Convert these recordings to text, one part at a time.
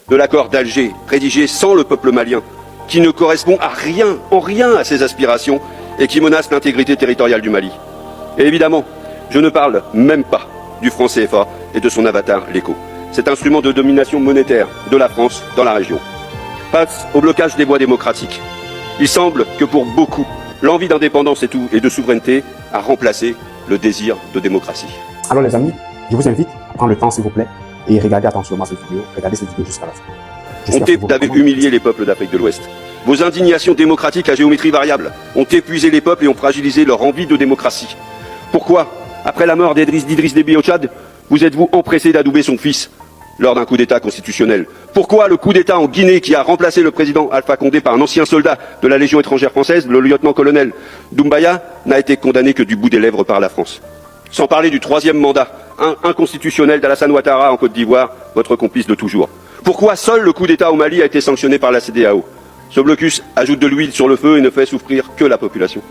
de l'accord d'Alger, rédigé sans le peuple malien, qui ne correspond en rien à ses aspirations et qui menace l'intégrité territoriale du Mali. Et évidemment, je ne parle même pas du franc CFA et de son avatar, l'ECO. Cet instrument de domination monétaire de la France dans la région. Face au blocage des voies démocratiques, il semble que pour beaucoup, l'envie d'indépendance et de souveraineté a remplacé le désir de démocratie. Alors les amis, je vous invite à prendre le temps s'il vous plaît et regardez attentivement cette vidéo, regardez cette vidéo jusqu'à la fin. Vous avez humilié les peuples d'Afrique de l'Ouest. Vos indignations démocratiques à géométrie variable ont épuisé les peuples et ont fragilisé leur envie de démocratie. Pourquoi, après la mort d'Idriss Déby au Tchad, vous êtes-vous empressé d'adouber son fils lors d'un coup d'État constitutionnel? Pourquoi le coup d'État en Guinée qui a remplacé le président Alpha Condé par un ancien soldat de la Légion étrangère française, le lieutenant-colonel Doumbaya, n'a été condamné que du bout des lèvres par la France? Sans parler du troisième mandat inconstitutionnel d'Alassane Ouattara en Côte d'Ivoire, votre complice de toujours. Pourquoi seul le coup d'État au Mali a été sanctionné par la CEDEAO? Ce blocus ajoute de l'huile sur le feu et ne fait souffrir que la population.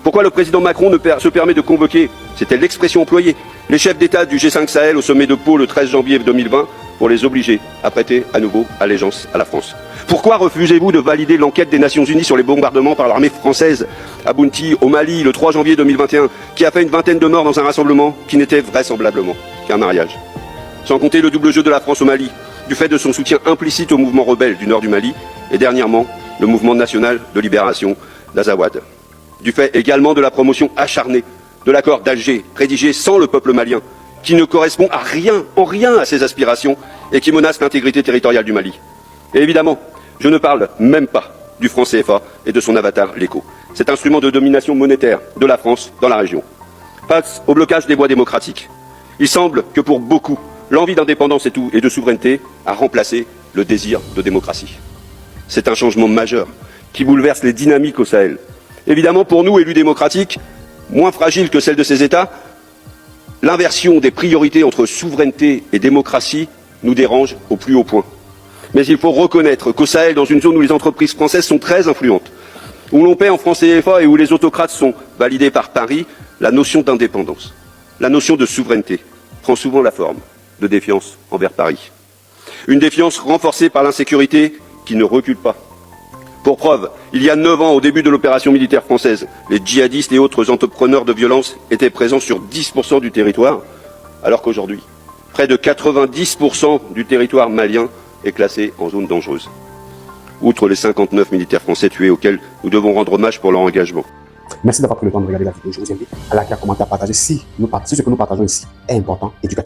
Pourquoi le président Macron se permet de convoquer, c'était l'expression employée, les chefs d'État du G5 Sahel au sommet de Pau le 13 janvier 2020 pour les obliger à prêter à nouveau allégeance à la France? Pourquoi refusez-vous de valider l'enquête des Nations Unies sur les bombardements par l'armée française à Bounti, au Mali, le 3 janvier 2021, qui a fait une vingtaine de morts dans un rassemblement qui n'était vraisemblablement qu'un mariage? Sans compter le double jeu de la France au Mali, du fait de son soutien implicite au mouvement rebelle du nord du Mali, et dernièrement, le mouvement national de libération d'Azawad. Du fait également de la promotion acharnée de l'accord d'Alger, rédigé sans le peuple malien, qui ne correspond en rien à ses aspirations et qui menace l'intégrité territoriale du Mali. Et évidemment, je ne parle même pas du franc CFA et de son avatar, l'ECO. Cet instrument de domination monétaire de la France dans la région. Face au blocage des voies démocratiques, il semble que pour beaucoup, l'envie d'indépendance et de souveraineté a remplacé le désir de démocratie. C'est un changement majeur qui bouleverse les dynamiques au Sahel. Évidemment, pour nous, élus démocratiques, moins fragiles que celles de ces États, l'inversion des priorités entre souveraineté et démocratie nous dérange au plus haut point. Mais il faut reconnaître qu'au Sahel, dans une zone où les entreprises françaises sont très influentes, où l'on paie en francs CFA et où les autocrates sont validés par Paris, la notion d'indépendance, la notion de souveraineté prend souvent la forme de défiance envers Paris. Une défiance renforcée par l'insécurité qui ne recule pas. Pour preuve, il y a 9 ans, au début de l'opération militaire française, les djihadistes et autres entrepreneurs de violence étaient présents sur 10% du territoire, alors qu'aujourd'hui, près de 90% du territoire malien est classé en zone dangereuse. Outre les 59 militaires français tués auxquels nous devons rendre hommage pour leur engagement. Merci d'avoir pris le temps de regarder la vidéo. Je vous invite à liker, à commenter, à partager si ce que nous partageons ici est important, éducatif.